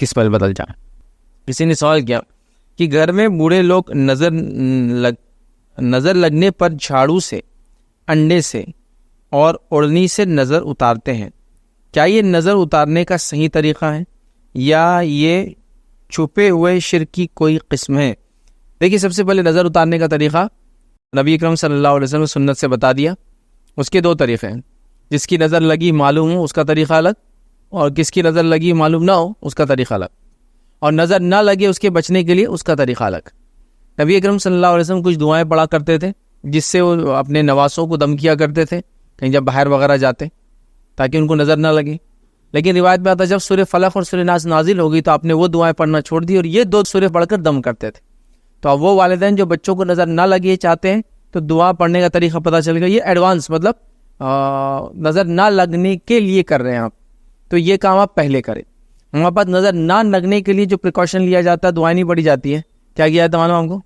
کی اسمیل بدل جائے. کسی نے سوال کیا کہ گھر میں بوڑھے لوگ نظر لگنے پر جھاڑو سے، انڈے سے اور اوڑھنی سے نظر اتارتے ہیں، کیا یہ نظر اتارنے کا صحیح طریقہ ہے یا یہ چھپے ہوئے شرک کی کوئی قسم ہے؟ دیکھیے، سب سے پہلے نظر اتارنے کا طریقہ نبی اکرم صلی اللہ علیہ وسلم نے سنت سے بتا دیا. اس کے دو طریقے ہیں، جس کی نظر لگی معلوم ہو اس کا طریقہ الگ، اور کس کی نظر لگی معلوم نہ ہو اس کا طریقہ الگ، اور نظر نہ لگے اس کے بچنے کے لیے اس کا طریقہ الگ. نبی اکرم صلی اللہ علیہ وسلم کچھ دعائیں پڑھا کرتے تھے جس سے وہ اپنے نواسوں کو دم کیا کرتے تھے کہیں جب باہر وغیرہ جاتے، تاکہ ان کو نظر نہ لگے. لیکن روایت میں آتا ہے جب سورہ فلق اور سورہ ناس نازل ہو گئی تو آپ نے وہ دعائیں پڑھنا چھوڑ دی اور یہ دو سورہ پڑھ کر دم کرتے تھے. تو اب وہ والدین جو بچوں کو نظر نہ لگے چاہتے ہیں تو دعا پڑھنے کا طریقہ پتہ چل گیا، یہ ایڈوانس مطلب نظر نہ لگنے کے لیے کر رہے ہیں آپ، تو یہ کام آپ پہلے کریں. ہمارے پاس نظر نہ لگنے کے لیے جو پریکاشن لیا جاتا ہے، دعائیں نہیں پڑھی جاتی ہے. کیا کیا جاتا ہے معلوم آپ کو؟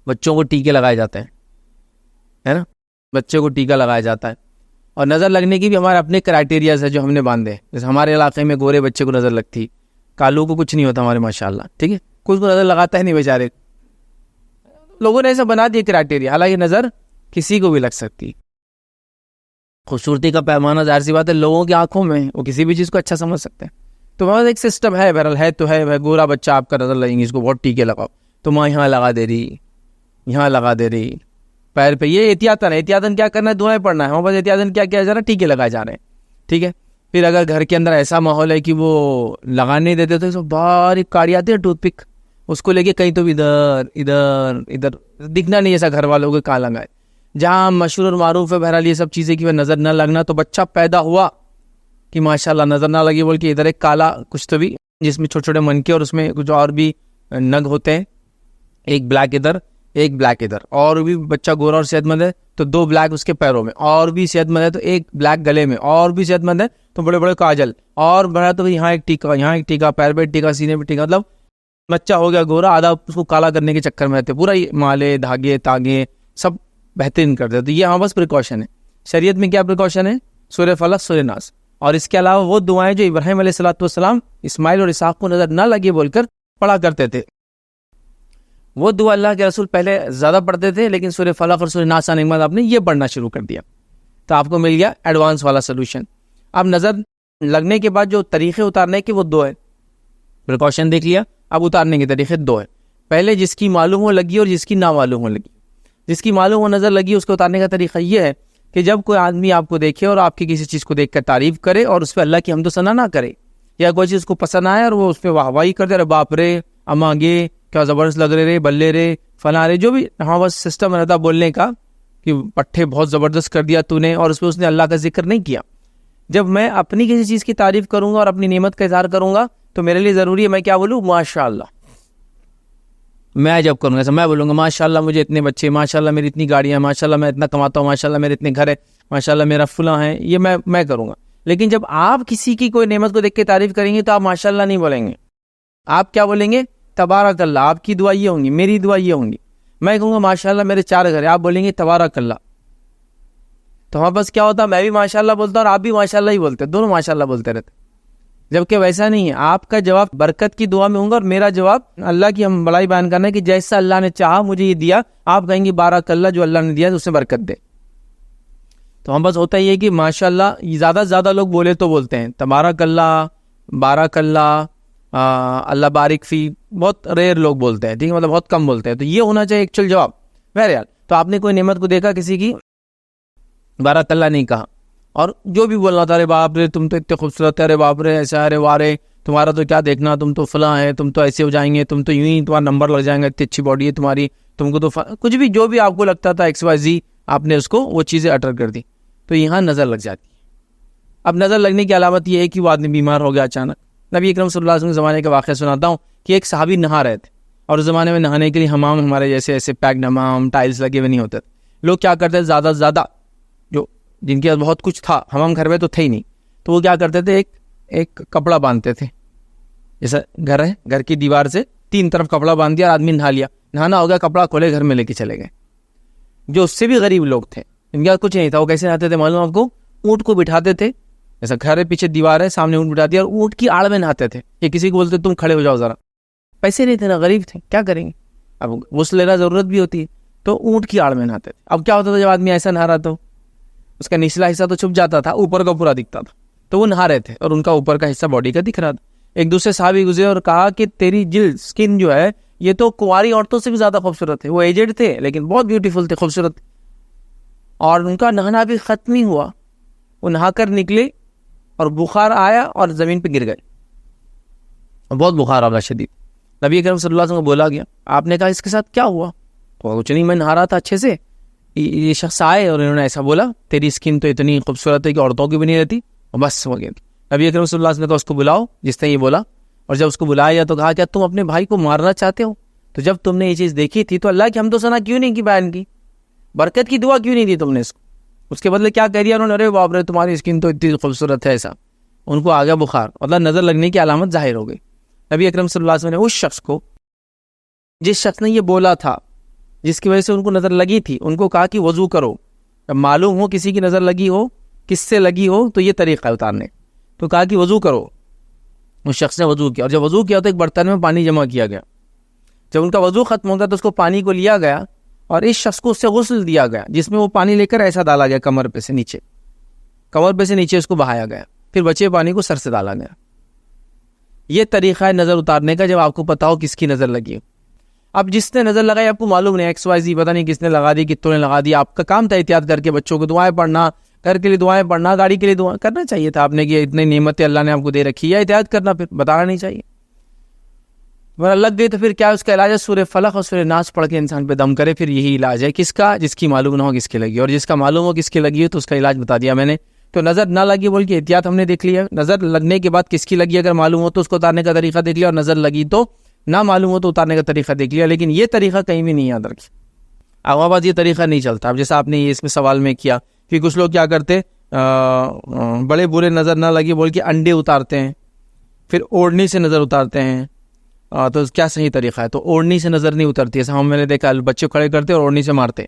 بچوں کو ٹیکے لگائے جاتے ہیں، ہے نا، بچے کو ٹیکا لگایا جاتا ہے. اور نظر لگنے کی بھی ہمارے اپنے کرائٹیریاز ہے جو ہم نے باندھے. جیسے ہمارے علاقے میں گورے بچے کو نظر لگتی، کالو کو کچھ نہیں ہوتا ہمارے ماشاءاللہ، ٹھیک ہے، کچھ کو نظر لگاتا ہے نہیں بیچارے. لوگوں نے ایسا بنا دیا کرائٹیریا، حالانکہ نظر کسی کو بھی لگ سکتی. خوبصورتی کا پیمانہ ظاہر سی بات ہے لوگوں کی آنکھوں میں، وہ کسی بھی چیز کو اچھا سمجھ سکتے ہیں. تو وہاں ایک سسٹم ہے، بہرحال ہے تو ہے. گورا بچہ آپ کا نظر لگیں گے، اس کو بہت ٹیکے لگاؤ، تو ماں یہاں لگا دے رہی، یہاں لگا دے رہی پیر پہ. یہ احتیاطاً ہے، احتیاطاً کیا کرنا ہے؟ دعائیں پڑھنا ہے. ہمارے پاس احتیاطاً کیا کیا جا رہا ہے؟ ٹیکے لگائے جا رہے ہیں، ٹھیک ہے. پھر اگر گھر کے اندر ایسا ماحول ہے کہ وہ لگانے نہیں دیتے تو باریک کاڑی آتی ہے ٹوتھ پک، اس کو لے کے کہیں تو ادھر ادھر ادھر دکھنا نہیں ایسا گھر والوں کو کہاں لگائے. جہاں مشہور اور معروف ہے بہرحال یہ سب چیزیں کہ وہ نظر نہ لگنا، تو بچہ پیدا ہوا کہ ماشاءاللہ نظر نہ لگی بول کے ادھر ایک کالا کچھ تو بھی جس میں چھوٹے چھوٹے منکے اور اس میں کچھ اور بھی نگ ہوتے ہیں، ایک بلیک ادھر ایک بلیک ادھر. اور بھی بچہ گورا اور صحت مند ہے تو دو بلیک اس کے پیروں میں، اور بھی صحت مند ہے تو ایک بلیک گلے میں، اور بھی صحت مند ہے تو بڑے بڑے کاجل، اور بڑا تو یہاں ایک ٹیکا، یہاں ایک ٹیکا، پیر پہ ٹیکا، سینے پہ ٹیکا. مطلب بچہ ہو گیا گورا، آدھا اس کو کالا کرنے کے چکر میں رہتے، پورا مالے دھاگے تاگے سب بہترین کر دیتے. تو یہ ہاں بس پریکاشن ہے. شریعت میں کیا پریکاشن ہے؟ سورہ فلق، سورہ ناس، اور اس کے علاوہ وہ دعائیں جو ابراہیم علیہ السلام اسماعیل اور اسحاق کو نظر نہ لگے بول کر پڑھا کرتے تھے. وہ دعا اللہ کے رسول پہلے زیادہ پڑھتے تھے، لیکن سورہ فلق اور سورہ ناس آنے کے بعد آپ نے یہ پڑھنا شروع کر دیا، تو آپ کو مل گیا ایڈوانس والا سلوشن. اب نظر لگنے کے بعد جو طریقے اتارنے کے وہ دو ہے. پریکاشن دیکھ لیا، اب اتارنے کے طریقے دو ہے. پہلے جس کی معلوم ہو لگی اور جس کی نہ معلوم ہو لگی. جس کی معلوم ہو نظر لگی اس کو اتارنے کا طریقہ یہ ہے کہ جب کوئی آدمی آپ کو دیکھے اور آپ کی کسی چیز کو دیکھ کر تعریف کرے اور اس پہ اللہ کی حمد و ثنا نہ کرے، یا کوئی چیز کو پسند آئے اور وہ اس پہ واہ واہی کر دے، ارے باپ رے، اماں گے، کیا زبردست لگ رہے، بلے رے، فلاں رے، جو بھی ہاں بس سسٹم رہتا بولنے کا کہ پٹھے بہت زبردست کر دیا تو نے، اور اس پہ اس نے اللہ کا ذکر نہیں کیا. جب میں اپنی کسی چیز کی تعریف کروں گا اور اپنی نعمت کا اظہار کروں گا تو میرے لیے ضروری ہے میں کیا بولوں؟ ماشاءاللہ. میں جب کروں گا میں بولوں گا ماشاءاللہ مجھے اتنے بچے، ماشاءاللہ میری اتنی گاڑیاں، ماشاءاللہ میں اتنا کماتا ہوں، ماشاءاللہ میرے اتنے گھر ہے، ماشاءاللہ میرا فلاں ہے، یہ میں کروں گا. لیکن جب آپ کسی کی کوئی نعمت کو دیکھ کے تعریف کریں گے تو آپ ماشاءاللہ نہیں بولیں گے، آپ کیا بولیں گے؟ تبارک اللہ. آپ کی دعا یہ ہوں گی، میری دعا یہ ہوں گی. میں کہوں گا ماشاءاللہ میرے 4 گھر ہے، آپ بولیں گے تبارک اللہ. تو ہمارے پاس کیا ہوتا ہے؟ میں بھی ماشاءاللہ بولتا ہوں اور آپ بھی ماشاءاللہ ہی بولتے، دونوں ماشاءاللہ بولتے رہتے. جبکہ ویسا نہیں ہے. آپ کا جواب برکت کی دعا میں ہوں گا اور میرا جواب اللہ کی ہم بڑائی بیان کرنا ہے کہ جیسا اللہ نے چاہا مجھے یہ دیا. آپ کہیں گے بارک اللہ، جو اللہ نے دیا اس سے برکت دے. تو ہم بس ہوتا ہی ہے کہ ماشاءاللہ زیادہ سے زیادہ لوگ بولے تو بولتے ہیں تبارک اللہ، بارک اللہ، اللہ بارک فی. بہت ریئر لوگ بولتے ہیں، ٹھیک ہے، مطلب بہت کم بولتے ہیں. تو یہ ہونا چاہیے ایکچوئل جواب. بہرحال تو آپ نے کوئی نعمت کو دیکھا کسی کی، بارک اللہ نہیں کہا، اور جو بھی بولنا تھا، ارے باپ رے تم تو اتنے خوبصورت ہے، ارے باپ رے ایسا، ارے وارے تمہارا تو کیا دیکھنا، تم تو فلاں ہے، تم تو ایسے ہو جائیں گے، تم تو یوں ہی تمہارا نمبر لگ جائیں گا، اتنی اچھی باڈی ہے تمہاری، تم کو تو کچھ بھی جو بھی آپ کو لگتا تھا ایکس وائی زی، آپ نے اس کو وہ چیزیں اٹر کر دی. تو یہاں نظر لگ جاتی ہے. اب نظر لگنے کی علامت یہ ہے کہ وہ آدمی بیمار ہو گیا اچانک. نبی اکرم صلی اللہ علیہ وسلم کے زمانے کا واقعہ سناتا ہوں کہ ایک صحابی نہا رہے تھے، اور اس زمانے میں نہانے کے لیے حمام ہمارے جیسے ایسے پیکڈ حمام ٹائلز لگے ہوئے نہیں ہوتے تھے. لوگ کیا کرتے تھے، زیادہ سے زیادہ جو جن کے پاس بہت کچھ تھا، حمام گھر میں تو تھے ہی نہیں، تو وہ کیا کرتے تھے، ایک کپڑا باندھتے تھے. جیسا گھر ہے، گھر کی دیوار سے 3 طرف کپڑا باندھ دیا اور آدمی نہا لیا، نہانا ہو گیا، کپڑا کھولے گھر میں لے کے چلے گئے. جو اس سے بھی غریب لوگ تھے، ان کے پاس کچھ نہیں تھا، وہ کیسے نہاتے تھے معلوم آپ کو؟ اونٹ کو بٹھاتے تھے جیسا گھر ہے پیچھے دیوار ہے سامنے اونٹ بٹھا دیا اور اونٹ کی آڑ میں نہاتے تھے کہ کسی کو بولتے تم کھڑے ہو جاؤ ذرا, پیسے نہیں تھے نا, غریب تھے, کیا کریں گے, اب غسل لینا ضرورت بھی ہوتی ہے تو اونٹ کی آڑ میں نہاتے تھے. اب کیا ہوتا تھا جب آدمی ایسا نہا رہا تو اس کا نچلا حصہ تو چھپ جاتا تھا, اوپر کا پورا دکھتا تھا, تو وہ نہا رہے تھے اور ان کا اوپر کا حصہ باڈی کا دکھ رہا تھا. ایک دوسرے صحابی گزرے اور کہا کہ تیری جلد سکن جو ہے یہ تو کنواری عورتوں سے بھی زیادہ خوبصورت ہے. وہ ایجڈ تھے لیکن بہت بیوٹیفل تھے, خوبصورت تھے, اور ان کا نہانا بھی ختم ہی ہوا. وہ نہا کر نکلے اور بخار آیا اور زمین پہ گر گئے, بہت بخار آ گیا شدید. نبی کریم صلی اللہ علیہ وسلم کو بولا گیا, آپ نے کہا اس کے ساتھ کیا ہوا؟ تو کچھ نہیں, میں نہا رہا تھا اچھے سے, یہ شخص آئے اور انہوں نے ایسا بولا تیری اسکن تو اتنی خوبصورت ہے کہ عورتوں کی بھی نہیں رہتی, اور بس ہو گیا. نبی کریم صلی اللہ علیہ وسلم نے کہا اس کو بلاؤ جس نے یہ بولا, اور جب اس کو بلایا تو کہا کیا تم اپنے بھائی کو مارنا چاہتے ہو؟ تو جب تم نے یہ چیز دیکھی تھی تو اللہ کی حمد و ثنا کیوں نہیں کی, بیان کی, برکت کی دعا کیوں نہیں دی تم نے اس کو؟ اس کے بدلے کیا کہہ دیا انہوں نے, ارے باپ رے تمہاری اسکن تو اتنی خوبصورت ہے. ایسا ان کو آ گیا بخار, مطلب نظر لگنے کی علامت ظاہر ہو گئی. نبی اکرم صلی اللہ علیہ وسلم نے اس شخص کو, جس شخص نے یہ بولا تھا, جس کی وجہ سے ان کو نظر لگی تھی, ان کو کہا کہ وضو کرو. جب معلوم ہو کسی کی نظر لگی ہو, کس سے لگی ہو, تو یہ طریقہ ہے اتارنے. تو کہا کہ وضو کرو. اس شخص نے وضو کیا, اور جب وضو کیا تو ایک برتن میں پانی جمع کیا گیا. جب ان کا وضو ختم ہوتا تو اس کو پانی کو لیا گیا اور اس شخص کو اس سے غسل دیا گیا, جس میں وہ پانی لے کر ایسا ڈالا گیا کمر پہ سے نیچے, کمر پہ سے نیچے اس کو بہایا گیا, پھر بچے پانی کو سر سے ڈالا گیا. یہ طریقہ ہے نظر اتارنے کا جب آپ کو پتا ہو کس کی نظر لگی ہو. اب جس نے نظر لگائی آپ کو معلوم نہیں, ایکس وائی زی پتہ نہیں کس نے لگا دی, کتوں نے لگا دی. آپ کا کام تھا احتیاط کر کے بچوں کو دعائیں پڑھنا, گھر کے لیے دعائیں پڑھنا, گاڑی کے لیے دعائیں کرنا چاہیے تھا آپ نے, کہ اتنی نعمتیں اللہ نے آپ کو دے رکھی ہے, احتیاط کرنا, پھر بتانا نہیں چاہیے. ورنہ لگ گئی تو پھر کیا اس کا علاج ہے, سورہ فلق اور سورہ ناس پڑھ کے انسان پہ دم کرے, پھر یہی علاج ہے. کس کا؟ جس کی معلوم نہ ہو کس کی لگی, اور جس کا معلوم ہو کس کی لگی ہے تو اس کا علاج بتا دیا میں نے. تو نظر نہ لگی بول کے احتیاط ہم نے دیکھ لیا, نظر لگنے کے بعد کس کی لگی اگر معلوم ہو تو اس کو اتارنے کا طریقہ دیکھ لیا, اور نظر لگی تو نہ معلوم ہو تو اتارنے کا طریقہ دیکھ لیا. لیکن یہ طریقہ کہیں بھی نہیں یاد رکھے, عوام آباد یہ طریقہ نہیں چلتا. اب جیسا آپ نے یہ اس میں سوال میں کیا کہ کچھ لوگ کیا کرتے, بڑے برے نظر نہ لگی بول کے انڈے اتارتے ہیں, پھر اوڑھنی سے نظر اتارتے ہیں. تو کیا صحیح طریقہ ہے؟ تو اوڑھنی سے نظر نہیں اترتی. ایسا میں نے دیکھا بچے کھڑے کرتے اور اوڑھنی سے مارتے.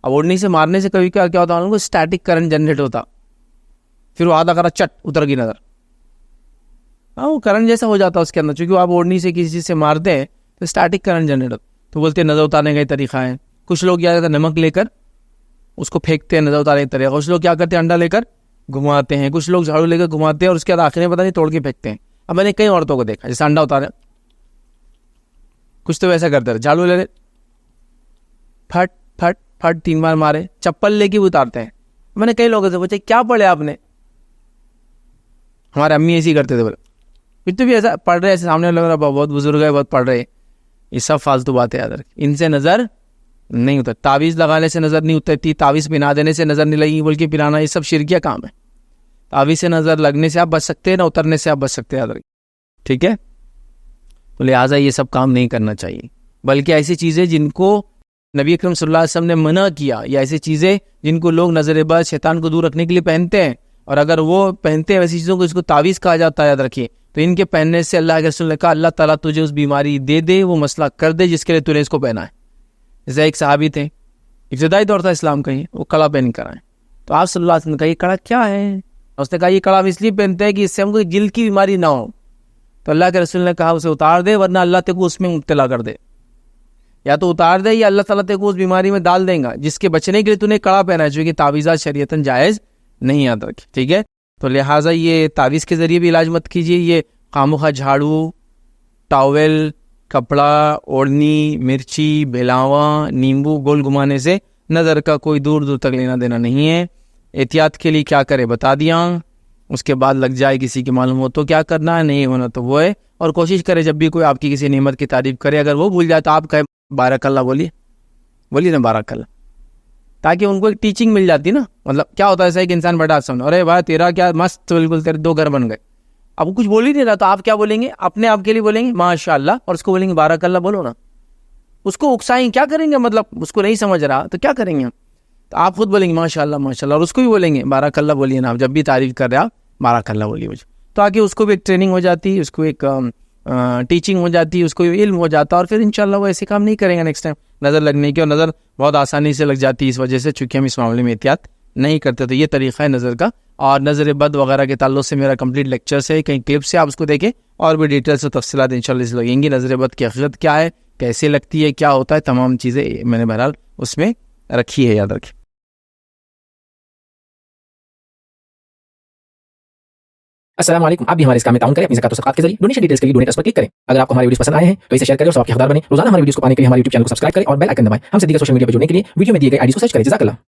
اب اوڑھنی سے مارنے سے کبھی کیا ہوتا ہے, ان کو اسٹیٹک کرنٹ جنریٹ ہوتا, پھر وہ آدھا کرا چٹ اتر گئی نظر. وہ کرنٹ جیسا ہو جاتا ہے اس کے اندر, چونکہ آپ اوڑھنی سے کسی چیز سے مارتے ہیں تو اسٹیٹک کرنٹ جنریٹ ہوتا. تو بولتے ہیں نظر اتارنے کا یہ طریقہ ہے. کچھ لوگ کیا کرتے ہیں, نمک لے کر اس کو پھینکتے ہیں, نظر اتارنے کا طریقہ. کچھ لوگ کیا کرتے ہیں, انڈا لے کر گھماتے ہیں. کچھ لوگ جھاڑو لے کر گھماتے ہیں اور اس کے بعد آخر میں پتہ نہیں توڑ کے پھینکتے ہیں. اب میں نے کئی عورتوں کو دیکھا جیسے انڈا اتارے, کچھ تو ویسا کرتے رہے, جھاڑو لے لے پھٹ پھٹ پھٹ 3 بار مارے, چپل لے کے بھی اتارتے ہیں. میں نے کئی لوگوں سے پوچھا کیا پڑھے آپ نے, ہمارے امی ایسی کرتے تھے. بولے پھر تو بھی ایسا پڑھ رہے, ایسے سامنے لگ رہا بہت بزرگ ہے, بہت پڑھ رہے. یہ سب فالتو باتیں یاد رکھ, ان سے نظر نہیں اترتی. تعویذ لگانے سے نظر نہیں اترتی, تعویذ پہنا دینے سے نظر نہیں لگی بلکہ پلانا, یہ سب شرکیہ کام ہے. تعویذ سے نظر لگنے سے آپ بچ سکتے ہیں, نہ اترنے سے آپ بچ سکتے ہیں, یاد رکھیں, ٹھیک ہے. تو لہٰذا یہ سب کام نہیں کرنا چاہیے, بلکہ ایسی چیزیں جن کو نبی اکرم صلی اللہ علیہ وسلم نے منع کیا, یا ایسی چیزیں جن کو لوگ نظر بد شیطان کو دور رکھنے کے لیے پہنتے ہیں, اور اگر وہ پہنتے ہیں ویسی چیزوں کو, اس کو تعویذ کہا جاتا ہے, یاد رکھیے. تو ان کے پہننے سے اللہ کے رسول نے کہا اللہ تعالیٰ تجھے اس بیماری دے دے, وہ مسئلہ کر دے جس کے لیے تو نے اس کو پہنا ہے. جیسے ایک صحابی تھے, ابتدائی دور تھا اسلام کا, وہ کڑا پہن کر آئے. تو آپ صلی اللہ علیہ وسلم نے کہا یہ کڑا کیا ہے؟ اس نے کہا یہ کڑا ہم اس لیے پہنتے ہیں کہ اس سے ہم کو جلد کی بیماری نہ ہو. تو اللہ کے رسول نے کہا اسے اتار دے, ورنہ اللہ تجھ کو اس میں مبتلا کر دے. یا تو اتار دے, یا اللہ تعالیٰ تجھ کو اس بیماری میں ڈال دیں گا جس کے بچنے کے لیے تو نے کڑا پہنا ہے, جو کہ تعویذات شریعتاً جائز نہیں, یاد رکھے, ٹھیک ہے. تو لہٰذا یہ تعویذ کے ذریعے بھی علاج مت کیجیے. یہ خامخواہ جھاڑو, ٹاول, کپڑا, اوڑھنی, مرچی, بھلاواں, نیمبو, گول گھمانے سے نظر کا کوئی دور دور تک لینا دینا نہیں ہے. احتیاط کے لیے کیا کرے بتا دیا, اس کے بعد لگ جائے کسی کی معلوم ہو تو کیا کرنا ہے, نہیں ہونا تو وہ ہے. اور کوشش کرے جب بھی کوئی آپ کی کسی نعمت کی تعریف کرے, اگر وہ بھول جائے تو آپ کہے بارک اللہ, بولیے نا بارک اللہ, تاکہ ان کو ایک ٹیچنگ مل جاتی نا. مطلب کیا ہوتا ہے, ایسا ایک انسان بیٹھا سمجھ, ارے بھائی تیرا کیا مست, بالکل تیرے 2 گھر بن گئے. اب کچھ بول ہی نہیں رہا تو آپ کیا بولیں گے, اپنے آپ کے لیے بولیں گے ماشاء اللہ, اور اس کو بولیں گے بارک اللہ. بولو نا, اس کو اکسائیں, کیا کریں گے, مطلب اس کو نہیں سمجھ رہا تو کیا کریں گے ہم. تو آپ خود بولیں گے ماشاء اللہ ماشاء اللہ, اور اس کو بھی بولیں گے بارک اللہ. بولیے نا, آپ جب بھی تعریف کر رہے آپ بارک اللہ بولیے مجھے, تاکہ اس کو بھی ایک ٹریننگ ہو جاتی, اس کو ایک ٹیچنگ ہو جاتی, اس کو علم ہو جاتا, اور پھر انشاءاللہ وہ ایسے کام نہیں کریں گے نیکسٹ ٹائم نظر لگنے کی. اور نظر بہت آسانی سے لگ جاتی اس وجہ سے, چونکہ ہم اس معاملے میں احتیاط نہیں کرتے. تو یہ طریقہ ہے نظر کا. اور نظر بد وغیرہ کے تعلق سے میرا کمپلیٹ لیکچرس ہے, کہیں کلپس سے آپ اس کو دیکھیں, اور بھی ڈیٹیلس و تفصیلات انشاءاللہ اس لگیں گی. نظر بد کی حقیقت کیا ہے, کیسے لگتی ہے, کیا ہوتا ہے, تمام چیزیں میں نے بہرحال اس میں رکھی ہے, یاد رکھیں. السلام علیکم. آپ بھی ہمارے اس کام میں تعاون کریں اپنی زکات و صدقات کے ذریعے. ڈونیشن ڈیٹیلز کے لیے ڈونیٹ اس پر کلک کریں. اگر آپ کو ہمارے ویڈیوز پسند آئے ہیں تو اسے شیئر کریں اور ثواب کے حقدار بنیں. روزانہ ہمارے ویڈیوز کو پانے کے لیے ہمارے یوٹیوب چینل کو سبسکرائب کریں اور بیل آئکن دبائیں. ہم سے دیگر سوشل میڈیا پر جڑنے کے لیے ویڈیو میں دیے گئے آئی ڈی کو سرچ کریں. جزاک اللہ.